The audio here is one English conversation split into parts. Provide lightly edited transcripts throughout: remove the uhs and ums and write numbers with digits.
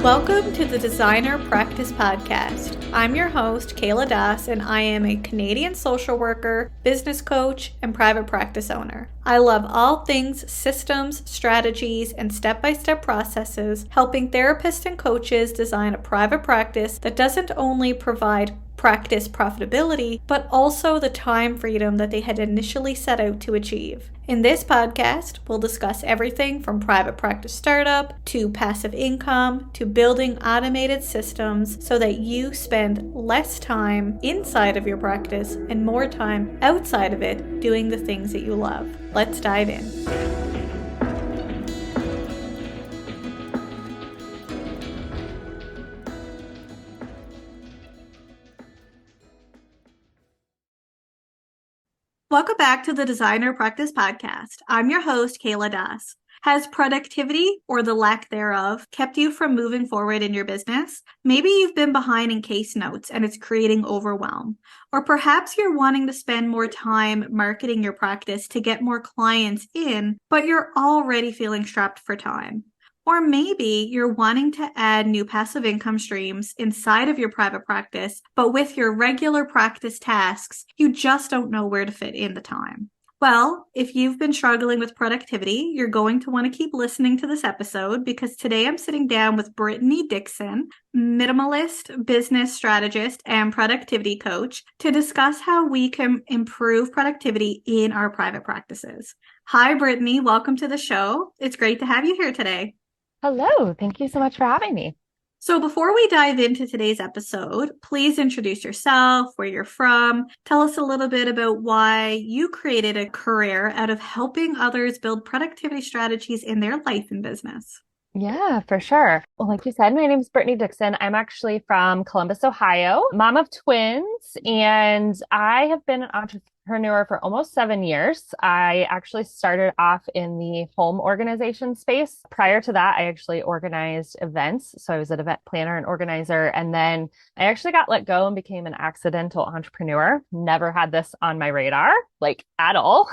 Welcome to the Designer Practice Podcast. I'm your host, Kayla Das, and I am a Canadian social worker, business coach, and private practice owner. I love all things systems, strategies, and step-by-step processes, helping therapists and coaches design a private practice that doesn't only provide practice profitability, but also the time freedom that they had initially set out to achieve. In this podcast, we'll discuss everything from private practice startup to passive income to building automated systems so that you spend less time inside of your practice and more time outside of it doing the things that you love. Let's dive in. Welcome back to the Designer Practice Podcast. I'm your host, Kayla Das. Has productivity, or the lack thereof, kept you from moving forward in your business? Maybe you've been behind in case notes and it's creating overwhelm. Or perhaps you're wanting to spend more time marketing your practice to get more clients in, but you're already feeling strapped for time. Or maybe you're wanting to add new passive income streams inside of your private practice, but with your regular practice tasks, you just don't know where to fit in the time. Well, if you've been struggling with productivity, you're going to want to keep listening to this episode because today I'm sitting down with Brittany Dixon, minimalist, business strategist, and productivity coach to discuss how we can improve productivity in our private practices. Hi, Brittany. Welcome to the show. It's great to have you here today. Hello. Thank you so much for having me. So before we dive into today's episode, please introduce yourself, where you're from. Tell us a little bit about why you created a career out of helping others build productivity strategies in their life and business. Yeah, for sure. Well, like you said, my name is Brittany Dixon. I'm actually from Columbus, Ohio, mom of twins, and I have been an entrepreneur for almost 7 years. I actually started off in the home organization space. Prior to that, I actually organized events. So I was an event planner and organizer. And then I actually got let go and became an accidental entrepreneur. Never had this on my radar, like at all.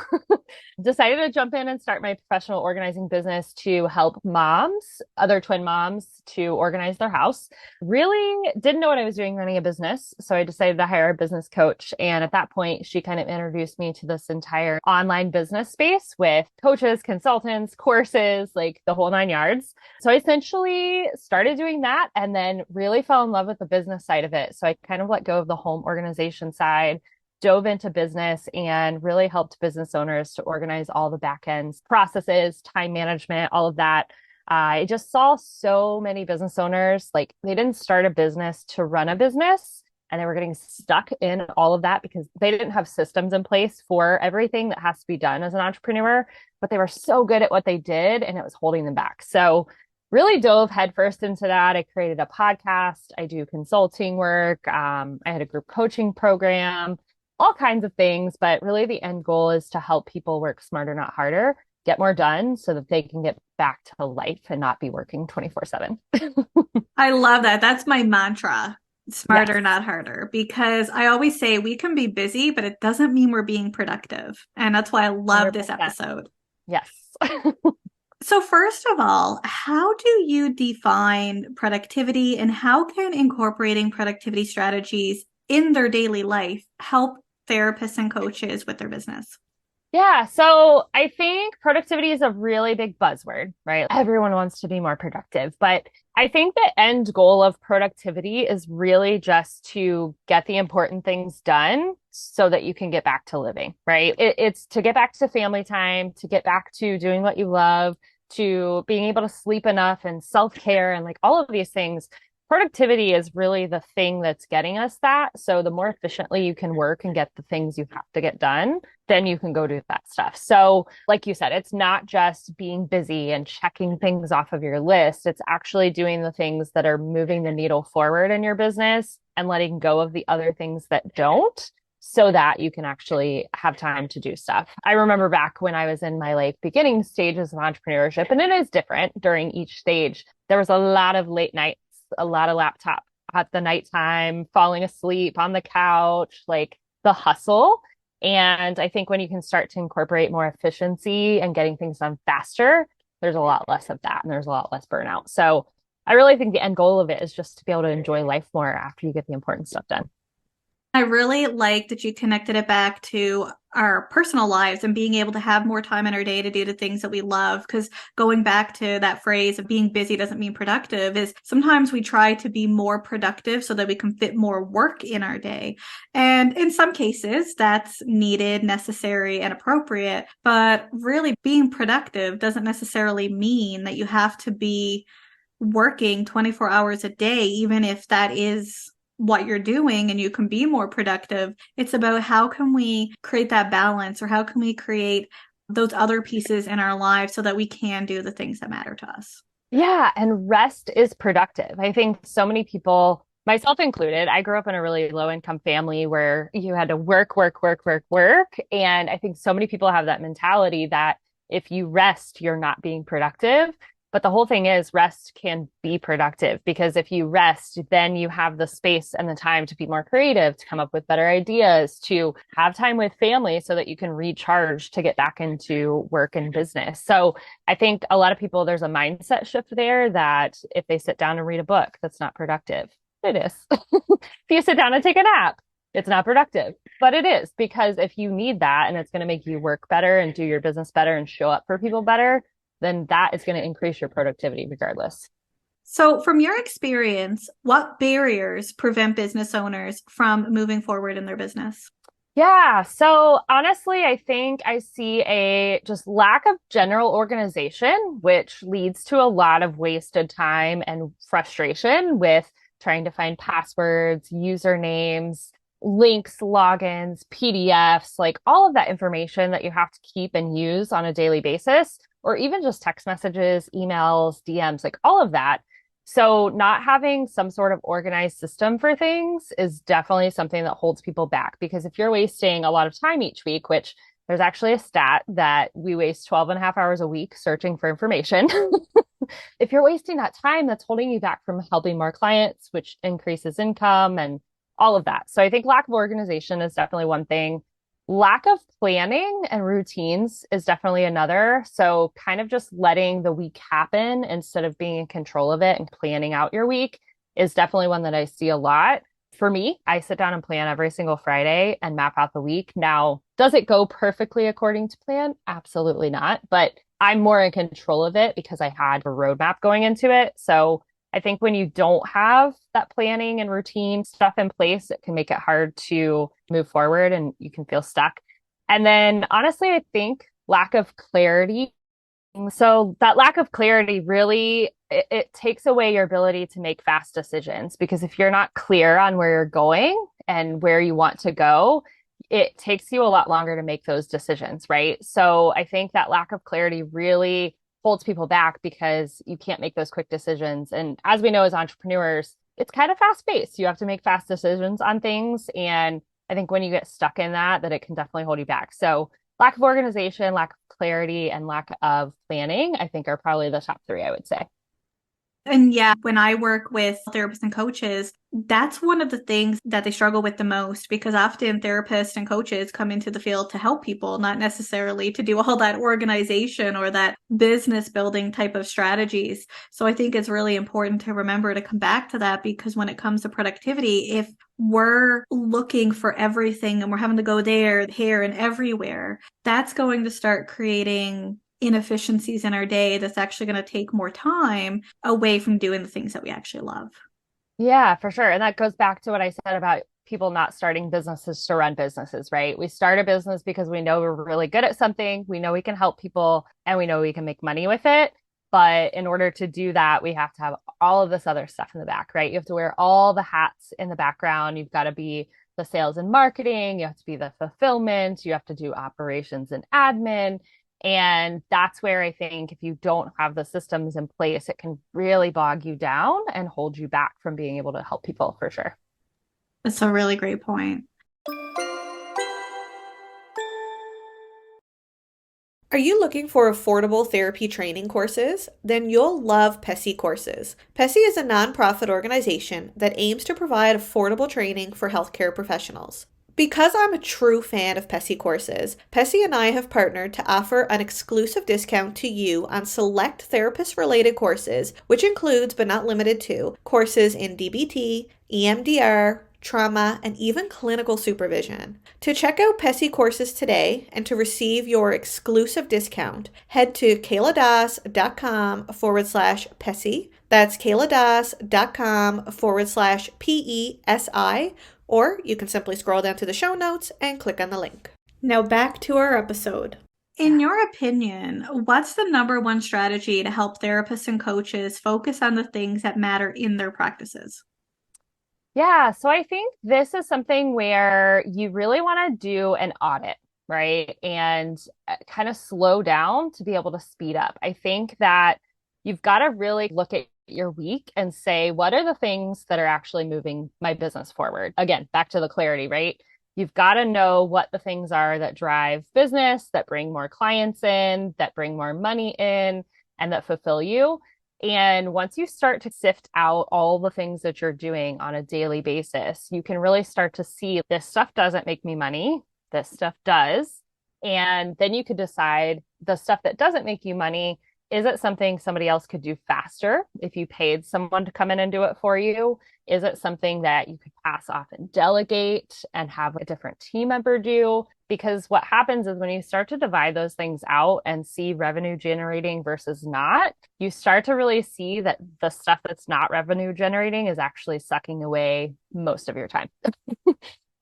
Decided to jump in and start my professional organizing business to help moms, other twin moms, to organize their house. Really didn't know what I was doing running a business. So I decided to hire a business coach. And at that point, she kind of introduced me to this entire online business space with coaches, consultants, courses, like the whole 9 yards. So I essentially started doing that and then really fell in love with the business side of it. So I kind of let go of the home organization side, dove into business, and really helped business owners to organize all the back ends, processes, time management, all of that. I just saw so many business owners, like they didn't start a business to run a business, and they were getting stuck in all of that because they didn't have systems in place for everything that has to be done as an entrepreneur, but they were so good at what they did and it was holding them back. So really dove headfirst into that. I created a podcast. I do consulting work. I had a group coaching program, all kinds of things, but really the end goal is to help people work smarter, not harder, get more done so that they can get back to life and not be working 24/7. I love that. That's my mantra. Smarter, Yes. not harder, because I always say we can be busy, but it doesn't mean we're being productive. And that's why I love this 100%. episode. Yes. So first of all, how do you define productivity and how can incorporating productivity strategies in their daily life help therapists and coaches with their business? Yeah. So I think productivity is a really big buzzword, right? Everyone wants to be more productive, but I think the end goal of productivity is really just to get the important things done so that you can get back to living, right? It's to get back to family time, to get back to doing what you love, to being able to sleep enough and self-care and like all of these things. Productivity is really the thing that's getting us that. So the more efficiently you can work and get the things you have to get done, then you can go do that stuff. So like you said, it's not just being busy and checking things off of your list. It's actually doing the things that are moving the needle forward in your business and letting go of the other things that don't, so that you can actually have time to do stuff. I remember back when I was in my like beginning stages of entrepreneurship, and it is different during each stage. There was a lot of late nights, a lot of laptop at the nighttime, falling asleep on the couch, like the hustle. And I think when you can start to incorporate more efficiency and getting things done faster, there's a lot less of that and there's a lot less burnout. So I really think the end goal of it is just to be able to enjoy life more after you get the important stuff done. I really like that you connected it back to our personal lives and being able to have more time in our day to do the things that we love. Because going back to that phrase of being busy doesn't mean productive, is sometimes we try to be more productive so that we can fit more work in our day. And in some cases, that's needed, necessary, and appropriate. But really, being productive doesn't necessarily mean that you have to be working 24 hours a day, even if that is what you're doing and you can be more productive. It's about how can we create that balance, or how can we create those other pieces in our lives so that we can do the things that matter to us. Yeah, and rest is productive. I think so many people, myself included, I grew up in a really low income family where you had to work, work, work, work, work. And I think so many people have that mentality that if you rest, you're not being productive. But the whole thing is rest can be productive, because if you rest, then you have the space and the time to be more creative, to come up with better ideas, to have time with family so that you can recharge to get back into work and business. So I think a lot of people, there's a mindset shift there that if they sit down and read a book, that's not productive. It is. If you sit down and take a nap, it's not productive, but it is, because if you need that and it's going to make you work better and do your business better and show up for people better, then that is going to increase your productivity regardless. So, from your experience, what barriers prevent business owners from moving forward in their business? Yeah. So honestly, I think I see a just lack of general organization, which leads to a lot of wasted time and frustration with trying to find passwords, usernames, links, logins, PDFs, like all of that information that you have to keep and use on a daily basis, or even just text messages, emails, DMs, like all of that. So not having some sort of organized system for things is definitely something that holds people back, because if you're wasting a lot of time each week, which there's actually a stat that we waste 12 and a half hours a week searching for information. If you're wasting that time, that's holding you back from helping more clients, which increases income and all of that. So I think lack of organization is definitely one thing. Lack of planning and routines is definitely another. So kind of just letting the week happen instead of being in control of it and planning out your week is definitely one that I see a lot. For me, I sit down and plan every single Friday and map out the week. Now, does it go perfectly according to plan? Absolutely not. But I'm more in control of it because I had a roadmap going into it. So I think when you don't have that planning and routine stuff in place, it can make it hard to move forward and you can feel stuck. And then honestly, I think lack of clarity. So that lack of clarity really it takes away your ability to make fast decisions, because if you're not clear on where you're going and where you want to go, it takes you a lot longer to make those decisions, right? So I think that lack of clarity really holds people back because you can't make those quick decisions. And as we know, as entrepreneurs, it's kind of fast paced. You have to make fast decisions on things. And I think when you get stuck in that, that it can definitely hold you back. So lack of organization, lack of clarity, and lack of planning, I think are probably the top three, I would say. And yeah, when I work with therapists and coaches, that's one of the things that they struggle with the most, because often therapists and coaches come into the field to help people, not necessarily to do all that organization or that business building type of strategies. So I think it's really important to remember to come back to that, because when it comes to productivity, if we're looking for everything and we're having to go there, here, and everywhere, that's going to start creating inefficiencies in our day that's actually going to take more time away from doing the things that we actually love. Yeah, for sure. And that goes back to what I said about people not starting businesses to run businesses, right? We start a business because we know we're really good at something, we know we can help people, and we know we can make money with it. But in order to do that, we have to have all of this other stuff in the back, right? You have to wear all the hats in the background. You've got to be the sales and marketing, you have to be the fulfillment, you have to do operations and admin. And that's where I think if you don't have the systems in place, it can really bog you down and hold you back from being able to help people for sure. That's a really great point. Are you looking for affordable therapy training courses? Then you'll love PESI Courses. PESI is a nonprofit organization that aims to provide affordable training for healthcare professionals. Because I'm a true fan of Pessy courses, Pessy and I have partnered to offer an exclusive discount to you on select therapist-related courses, which includes but not limited to courses in DBT, EMDR, trauma, and even clinical supervision. To check out Pessy courses today and to receive your exclusive discount, head to kayladas.com/Pessy. That's kayladas.com/PESI, or you can simply scroll down to the show notes and click on the link. Now back to our episode. In your opinion, what's the number one strategy to help therapists and coaches focus on the things that matter in their practices? Yeah, so I think this is something where you really want to do an audit, right? And kind of slow down to be able to speed up. I think that you've got to really look at your week and say, what are the things that are actually moving my business forward? Again, back to the clarity, right? You've got to know what the things are that drive business, that bring more clients in, that bring more money in, and that fulfill you. And once you start to sift out all the things that you're doing on a daily basis, you can really start to see this stuff doesn't make me money, this stuff does. And then you could decide the stuff that doesn't make you money, is it something somebody else could do faster if you paid someone to come in and do it for you? Is it something that you could pass off and delegate and have a different team member do? Because what happens is when you start to divide those things out and see revenue generating versus not, you start to really see that the stuff that's not revenue generating is actually sucking away most of your time.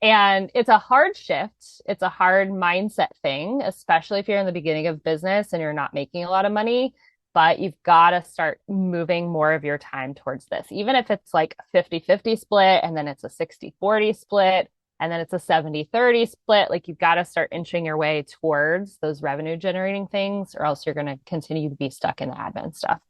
And it's a hard shift. It's a hard mindset thing, especially if you're in the beginning of business and you're not making a lot of money. But you've got to start moving more of your time towards this, even if it's like a 50-50 split, and then it's a 60-40 split, and then it's a 70-30 split. Like you've got to start inching your way towards those revenue generating things, or else you're going to continue to be stuck in the admin stuff.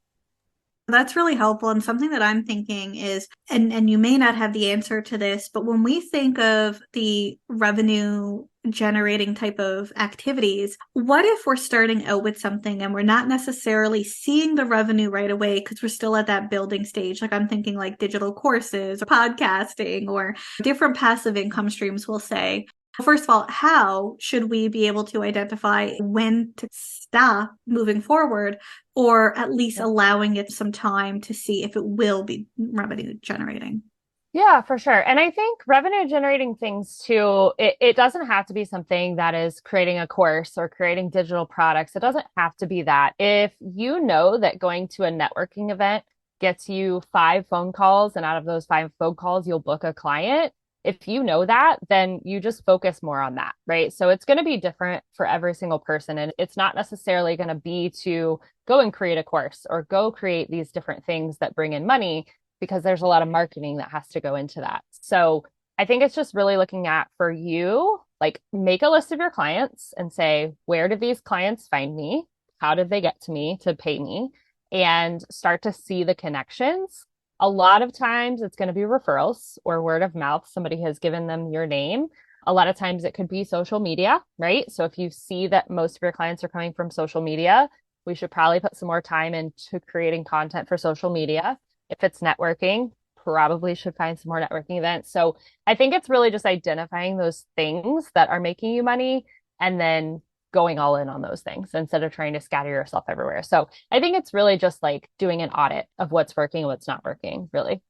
That's really helpful. And something that I'm thinking is, and you may not have the answer to this, but when we think of the revenue generating type of activities, what if we're starting out with something and we're not necessarily seeing the revenue right away because we're still at that building stage? Like I'm thinking like digital courses or podcasting or different passive income streams, we'll say. First of all, how should we be able to identify when to stop moving forward, or at least allowing it some time to see if it will be revenue generating? Yeah, for sure. And I think revenue generating things too, it doesn't have to be something that is creating a course or creating digital products. It doesn't have to be that. If you know that going to a networking event gets you 5 phone calls, and out of those 5 phone calls, you'll book a client, if you know that, then you just focus more on that, right? So it's going to be different for every single person. And it's not necessarily going to be to go and create a course or go create these different things that bring in money, because there's a lot of marketing that has to go into that. So I think it's just really looking at, for you, like make a list of your clients and say, where did these clients find me? How did they get to me to pay me? And start to see the connections. A lot of times it's going to be referrals or word of mouth. Somebody has given them your name. A lot of times it could be social media, right? So if you see that most of your clients are coming from social media, we should probably put some more time into creating content for social media. If it's networking, probably should find some more networking events. So I think it's really just identifying those things that are making you money and then going all in on those things instead of trying to scatter yourself everywhere. So I think it's really just like doing an audit of what's working and what's not working, really.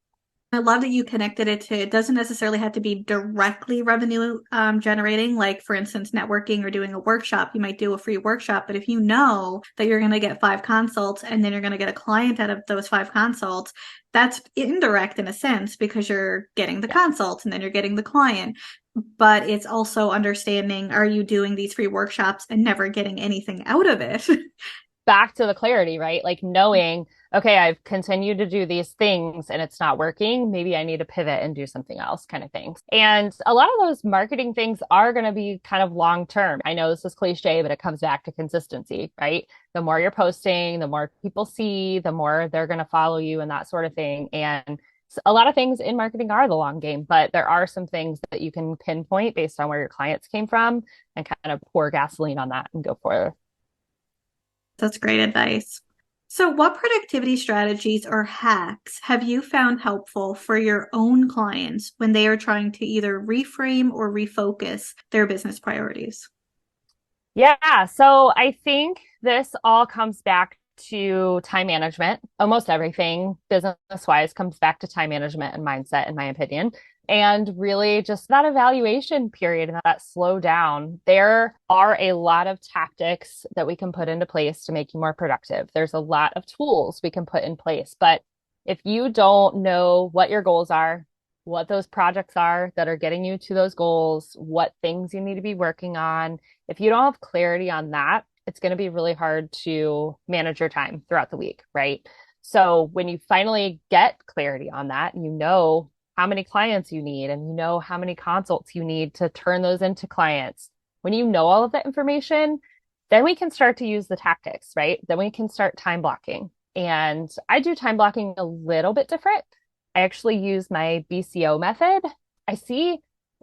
I love that you connected it to, it doesn't necessarily have to be directly revenue generating. Like, for instance, networking or doing a workshop, you might do a free workshop. But if you know that you're going to get 5 consults and then you're going to get a client out of those 5 consults, that's indirect in a sense because you're getting the consults and then you're getting the client. But it's also understanding, are you doing these free workshops and never getting anything out of it? Back to the clarity, right? Like knowing, okay, I've continued to do these things and it's not working. Maybe I need to pivot and do something else, kind of things. And a lot of those marketing things are going to be kind of long term. I know this is cliche, but it comes back to consistency, right? The more you're posting, the more people see, the more they're going to follow you and that sort of thing. And a lot of things in marketing are the long game, but there are some things that you can pinpoint based on where your clients came from and kind of pour gasoline on that and go forward. That's great advice. So, what productivity strategies or hacks have you found helpful for your own clients when they are trying to either reframe or refocus their business priorities? Yeah, so I think this all comes back to time management. Almost everything business wise comes back to time management and mindset, in my opinion. And really just that evaluation period and that slow down. There are a lot of tactics that we can put into place to make you more productive. There's a lot of tools we can put in place. But if you don't know what your goals are, what those projects are that are getting you to those goals, what things you need to be working on, if you don't have clarity on that, it's going to be really hard to manage your time throughout the week, right? So when you finally get clarity on that, you know how many clients you need and you know how many consults you need to turn those into clients. When you know all of that information, then we can start to use the tactics, right? Then we can start time blocking. And I do time blocking a little bit different. I actually use my BCO method. I see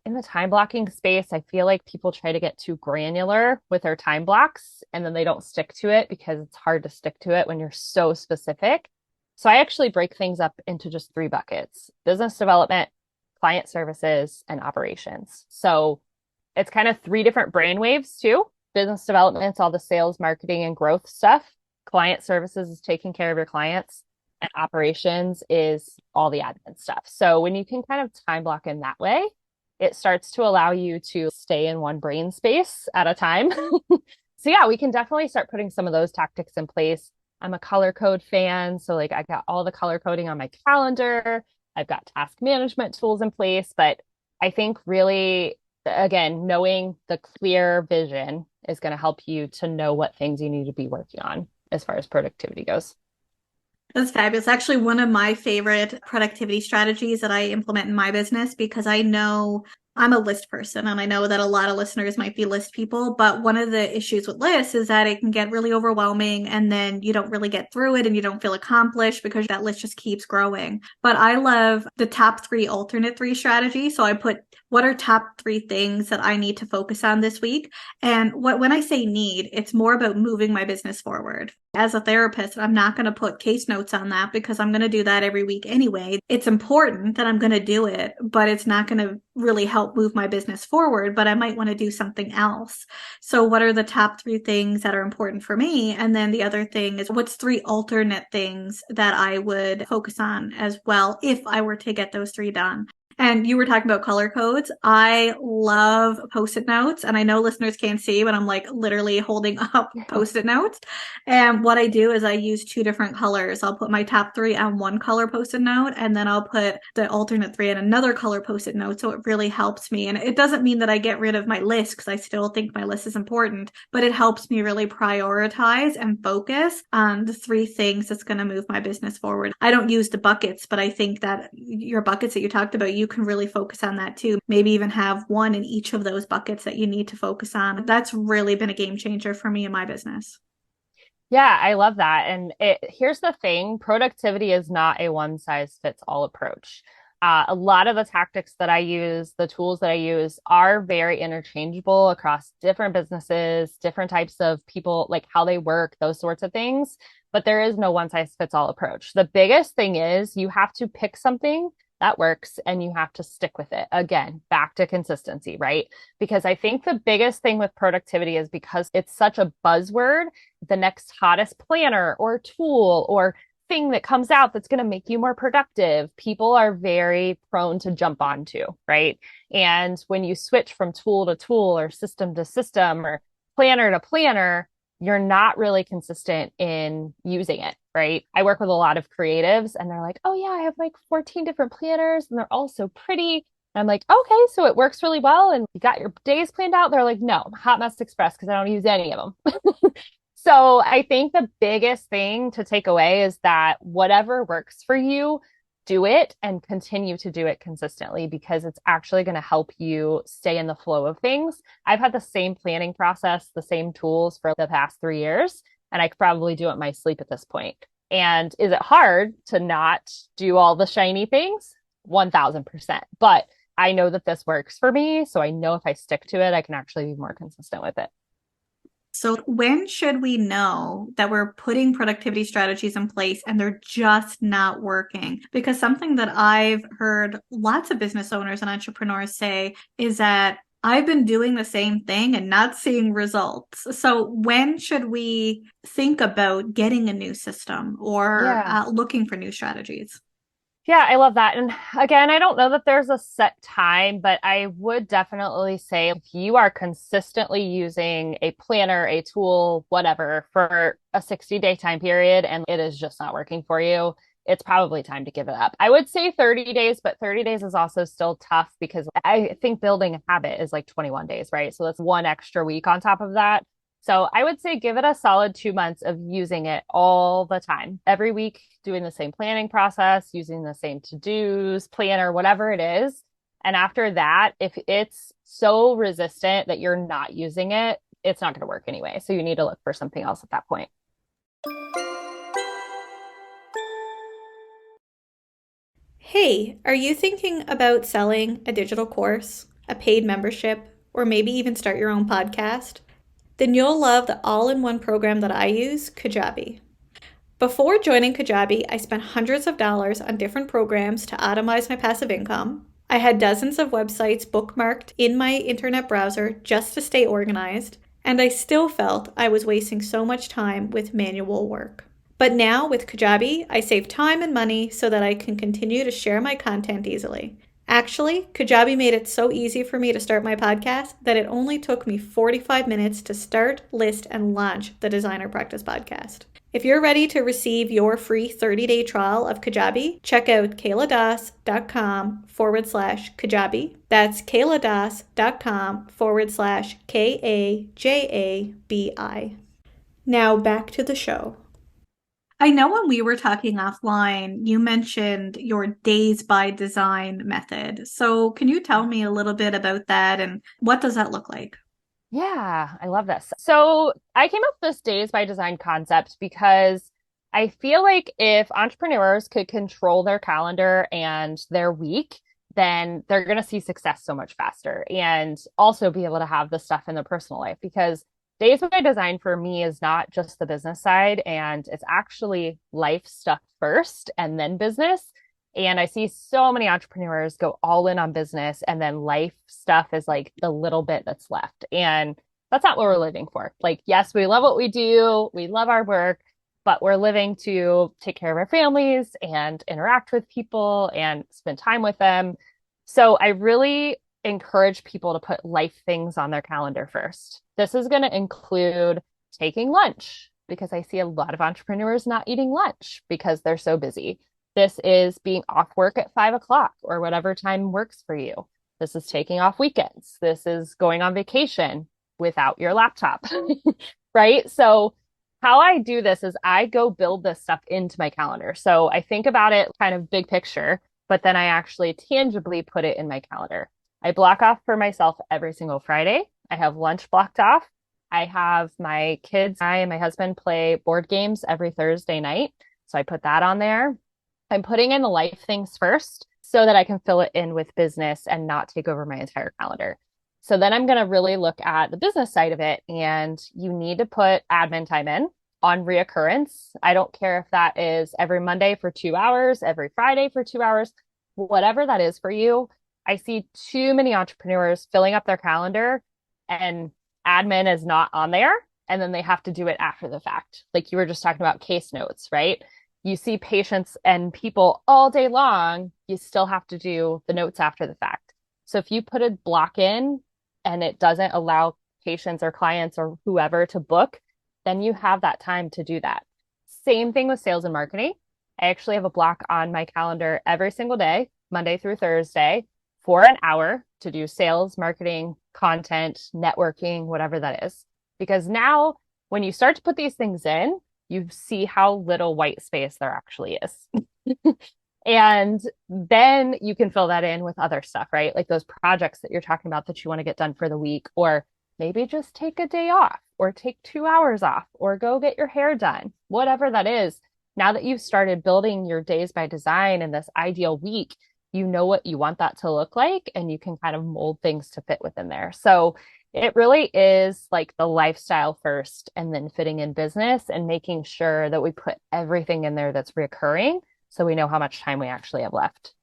in the time blocking space, I feel like people try to get too granular with their time blocks and then they don't stick to it because it's hard to stick to it when you're so specific. So I actually break things up into just three buckets: business development, client services, and operations. So it's kind of three different brain waves too. Business development, it's all the sales, marketing, and growth stuff. Client services is taking care of your clients, and operations is all the admin stuff. So when you can kind of time block in that way, it starts to allow you to stay in one brain space at a time. So yeah, we can definitely start putting some of those tactics in place. I'm a color code fan, so like I got all the color coding on my calendar. I've got task management tools in place, but I think really again, knowing the clear vision is going to help you to know what things you need to be working on as far as productivity goes. That's fabulous. Actually, one of my favorite productivity strategies that I implement in my business because I know I'm a list person and I know that a lot of listeners might be list people. But one of the issues with lists is that it can get really overwhelming and then you don't really get through it and you don't feel accomplished because that list just keeps growing. But I love the top three, alternate three strategy. So I put what are top three things that I need to focus on this week? And when I say need, it's more about moving my business forward. As a therapist, I'm not going to put case notes on that because I'm going to do that every week anyway. It's important that I'm going to do it, but it's not going to really help move my business forward, but I might want to do something else. So what are the top three things that are important for me? And then the other thing is what's three alternate things that I would focus on as well if I were to get those three done. And you were talking about color codes. I love post-it notes. And I know listeners can't see, but I'm like literally holding up post-it notes. And what I do is I use two different colors. I'll put my top three on one color post-it note, and then I'll put the alternate three on another color post-it note. So it really helps me. And it doesn't mean that I get rid of my list because I still think my list is important, but it helps me really prioritize and focus on the three things that's going to move my business forward. I don't use the buckets, but I think that your buckets that you talked about, you can really focus on that too. Maybe even have one in each of those buckets that you need to focus on. That's really been a game changer for me in my business. Yeah, I love that. And here's the thing, productivity is not a one size fits all approach. A lot of the tactics that I use, the tools that I use are very interchangeable across different businesses, different types of people, like how they work, those sorts of things. But there is no one size fits all approach. The biggest thing is you have to pick something that works and you have to stick with it. Again, back to consistency, right? Because I think the biggest thing with productivity is because it's such a buzzword, the next hottest planner or tool or thing that comes out that's going to make you more productive, people are very prone to jump onto, right? And when you switch from tool to tool or system to system or planner to planner, you're not really consistent in using it, right? I work with a lot of creatives and they're like, oh, yeah, I have like 14 different planners and they're all so pretty. And I'm like, okay, so it works really well. And you got your days planned out. They're like, no, Hot Mess Express because I don't use any of them. So I think the biggest thing to take away is that whatever works for you, do it and continue to do it consistently because it's actually going to help you stay in the flow of things. I've had the same planning process, the same tools for the past 3 years, and I could probably do it in my sleep at this point. And is it hard to not do all the shiny things? 1000%. But I know that this works for me. So I know if I stick to it, I can actually be more consistent with it. So, when should we know that we're putting productivity strategies in place and they're just not working? Because something that I've heard lots of business owners and entrepreneurs say is that I've been doing the same thing and not seeing results. So, when should we think about getting a new system or Yeah. looking for new strategies? Yeah, I love that. And again, I don't know that there's a set time, but I would definitely say if you are consistently using a planner, a tool, whatever, for a 60-day time period and it is just not working for you, it's probably time to give it up. I would say 30 days, but 30 days is also still tough because I think building a habit is like 21 days, right? So that's one extra week on top of that. So I would say give it a solid 2 months of using it all the time, every week, doing the same planning process, using the same to-dos, planner, whatever it is. And after that, if it's so resistant that you're not using it, it's not going to work anyway. So you need to look for something else at that point. Hey, are you thinking about selling a digital course, a paid membership, or maybe even start your own podcast? Then you'll love the all-in-one program that I use, Kajabi. Before joining Kajabi, I spent hundreds of dollars on different programs to automate my passive income. I had dozens of websites bookmarked in my internet browser just to stay organized, and I still felt I was wasting so much time with manual work. But now with Kajabi, I save time and money so that I can continue to share my content easily. Actually, Kajabi made it so easy for me to start my podcast that it only took me 45 minutes to start, list, and launch the Designer Practice Podcast. If you're ready to receive your free 30-day trial of Kajabi, check out kayladas.com/Kajabi. That's kayladas.com/KAJABI. Now back to the show. I know when we were talking offline, you mentioned your days by design method. So can you tell me a little bit about that and what does that look like? Yeah, I love this. So I came up with this days by design concept because I feel like if entrepreneurs could control their calendar and their week, then they're going to see success so much faster and also be able to have the stuff in their personal life because days by design for me is not just the business side and it's actually life stuff first and then business. And I see so many entrepreneurs go all in on business and then life stuff is like the little bit that's left. And that's not what we're living for. Like, yes, we love what we do, we love our work, but we're living to take care of our families and interact with people and spend time with them. So I really encourage people to put life things on their calendar first. This is going to include taking lunch because I see a lot of entrepreneurs not eating lunch because they're so busy. This is being off work at 5 o'clock or whatever time works for you. This is taking off weekends. This is going on vacation without your laptop, right? So how I do this is I go build this stuff into my calendar. So I think about it kind of big picture, but then I actually tangibly put it in my calendar. I block off for myself every single Friday. I have lunch blocked off. I have my kids, I and my husband play board games every Thursday night. So I put that on there. I'm putting in the life things first so that I can fill it in with business and not take over my entire calendar. So then I'm going to really look at the business side of it. And you need to put admin time in on reoccurrence. I don't care if that is every Monday for 2 hours, every Friday for 2 hours, whatever that is for you. I see too many entrepreneurs filling up their calendar and admin is not on there. And then they have to do it after the fact. Like you were just talking about case notes, right? You see patients and people all day long, you still have to do the notes after the fact. So if you put a block in and it doesn't allow patients or clients or whoever to book, then you have that time to do that. Same thing with sales and marketing. I actually have a block on my calendar every single day, Monday through Thursday, for an hour to do sales, marketing, content, networking, whatever that is. Because now when you start to put these things in, you see how little white space there actually is. And then you can fill that in with other stuff, right? Like those projects that you're talking about that you want to get done for the week, or maybe just take a day off or take 2 hours off or go get your hair done, whatever that is. Now that you've started building your days by design and this ideal week, you know what you want that to look like, and you can kind of mold things to fit within there. So it really is like the lifestyle first and then fitting in business and making sure that we put everything in there that's recurring so we know how much time we actually have left.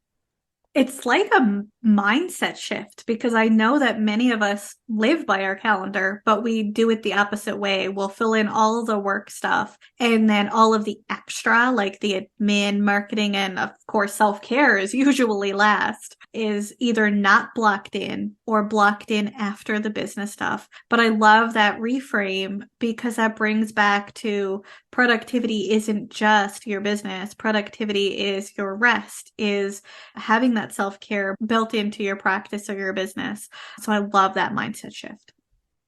It's like a mindset shift because I know that many of us live by our calendar, but we do it the opposite way. We'll fill in all of the work stuff and then all of the extra, like the admin, marketing, and of course, self care is usually last, is either not blocked in or blocked in after the business stuff. But I love that reframe because that brings back to productivity isn't just your business. Productivity is your rest, is having that self-care built into your practice or your business. So I love that mindset shift.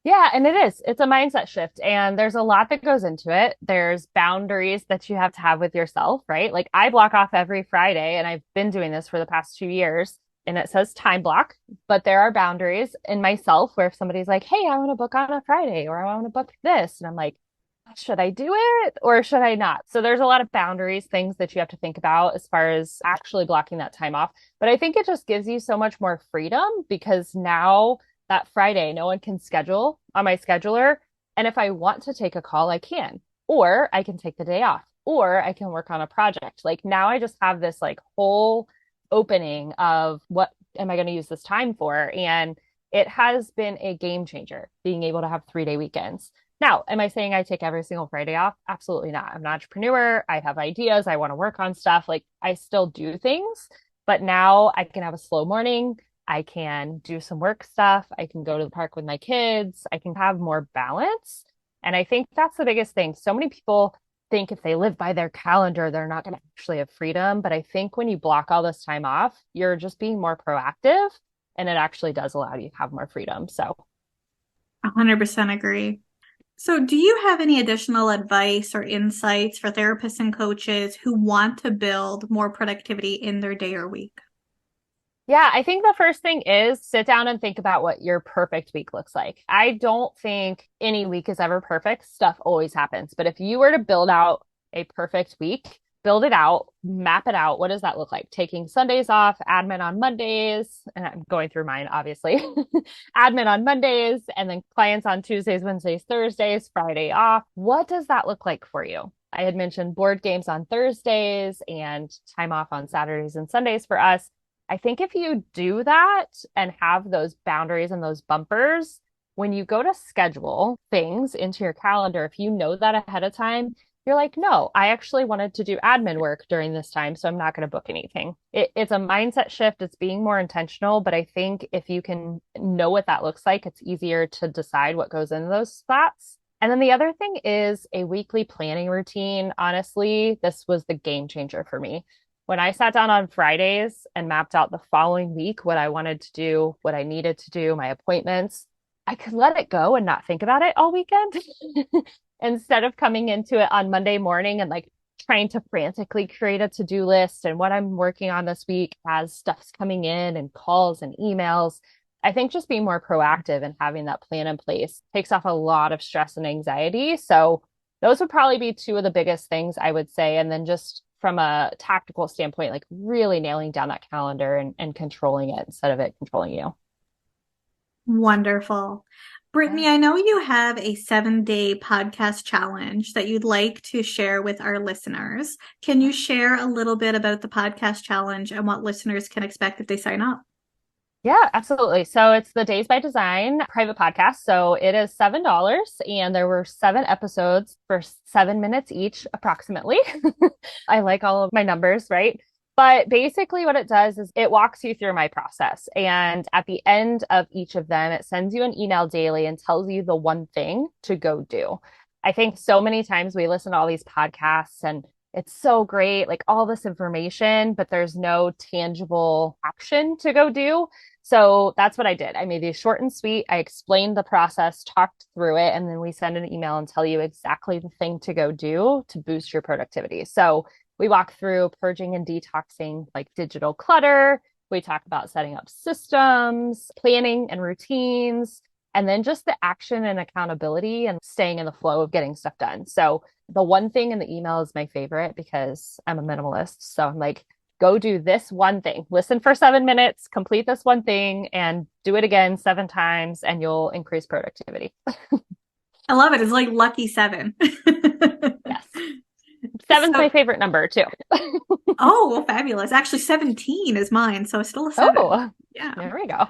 Yeah, and it is. It's a mindset shift, and there's a lot that goes into it. There's boundaries that you have to have with yourself, right? Like I block off every Friday, and I've been doing this for the past 2 years, and it says time block, but there are boundaries in myself where if somebody's like, "Hey, I want to book on a Friday," or "I want to book this," and I'm like, should I do it or should I not? So there's a lot of boundaries, things that you have to think about as far as actually blocking that time off. But I think it just gives you so much more freedom because now that Friday, no one can schedule on my scheduler. And if I want to take a call, I can, or I can take the day off, or I can work on a project. Like now I just have this like whole opening of what am I going to use this time for? And it has been a game changer being able to have 3-day weekends. Now, am I saying I take every single Friday off? Absolutely not. I'm an entrepreneur. I have ideas. I want to work on stuff. Like I still do things, but now I can have a slow morning. I can do some work stuff. I can go to the park with my kids. I can have more balance. And I think that's the biggest thing. So many people think if they live by their calendar, they're not going to actually have freedom. But I think when you block all this time off, you're just being more proactive and it actually does allow you to have more freedom. So 100% agree. So, do you have any additional advice or insights for therapists and coaches who want to build more productivity in their day or week? yeah, I think the first thing is sit down and think about what your perfect week looks like. I don't think any week is ever perfect. Stuff always happens. But if you were to build out a perfect week, build it out, map it out. What does that look like? Taking Sundays off, admin on Mondays, and I'm going through mine, obviously. Admin on Mondays, and then clients on Tuesdays, Wednesdays, Thursdays, Friday off. What does that look like for you? I had mentioned board games on Thursdays and time off on Saturdays and Sundays for us. I think if you do that and have those boundaries and those bumpers, when you go to schedule things into your calendar, if you know that ahead of time, you're like, no, I actually wanted to do admin work during this time, so I'm not going to book anything. It's a mindset shift. It's being more intentional. But I think if you can know what that looks like, it's easier to decide what goes in those spots. And then the other thing is a weekly planning routine. Honestly, this was the game changer for me. When I sat down on Fridays and mapped out the following week, what I wanted to do, what I needed to do, my appointments, I could let it go and not think about it all weekend instead of coming into it on Monday morning and like trying to frantically create a to-do list and what I'm working on this week as stuff's coming in and calls and emails. I think just being more proactive and having that plan in place takes off a lot of stress and anxiety. So those would probably be two of the biggest things I would say. And then just from a tactical standpoint, like really nailing down that calendar and controlling it instead of it controlling you. Wonderful. Brittany, I know you have a 7-day podcast challenge that you'd like to share with our listeners. Can you share a little bit about the podcast challenge and what listeners can expect if they sign up? Yeah, absolutely. So it's the Days by Design private podcast. So it is $7 and there were 7 episodes for 7 minutes each, approximately. I like all of my numbers, right? But basically what it does is it walks you through my process. And at the end of each of them, it sends you an email daily and tells you the one thing to go do. I think so many times we listen to all these podcasts and it's so great, like all this information, but there's no tangible action to go do. So that's what I did. I made these short and sweet. I explained the process, talked through it, and then we send an email and tell you exactly the thing to go do to boost your productivity. So we walk through purging and detoxing like digital clutter. We talk about setting up systems, planning and routines, and then just the action and accountability and staying in the flow of getting stuff done. So the one thing in the email is my favorite because I'm a minimalist. So I'm like, go do this one thing. Listen for 7 minutes, complete this one thing, and do it again 7 times, and you'll increase productivity. I love it. It's like lucky 7. Yes. 7's my favorite number too. Oh, well, fabulous. Actually, 17 is mine, so still a 7. Oh, yeah. There we go.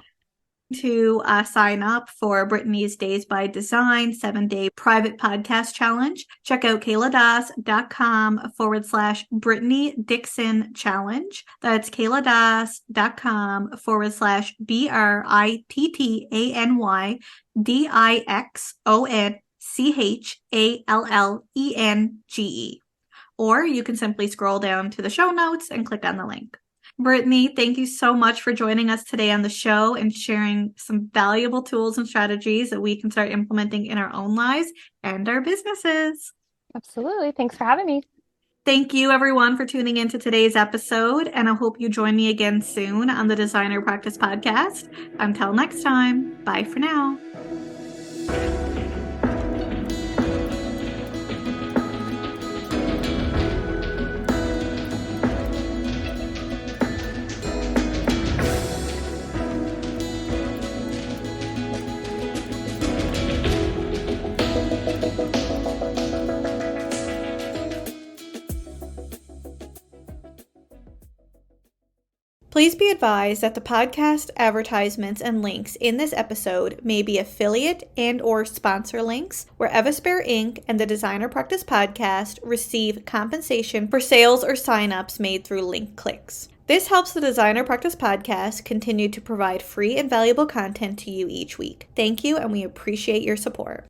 To sign up for Brittany's Days by Design 7-day private podcast challenge, check out kayladas.com/Brittany Dixon challenge. That's kayladas.com/BRITTANY or you can simply scroll down to the show notes and click on the link. Brittany, thank you so much for joining us today on the show and sharing some valuable tools and strategies that we can start implementing in our own lives and our businesses. Absolutely. Thanks for having me. Thank you, everyone, for tuning into today's episode, and I hope you join me again soon on the Designer Practice Podcast. Until next time, bye for now. Please be advised that the podcast advertisements and links in this episode may be affiliate and or sponsor links where Evaspare Inc. and the Designer Practice Podcast receive compensation for sales or signups made through link clicks. This helps the Designer Practice Podcast continue to provide free and valuable content to you each week. Thank you, and we appreciate your support.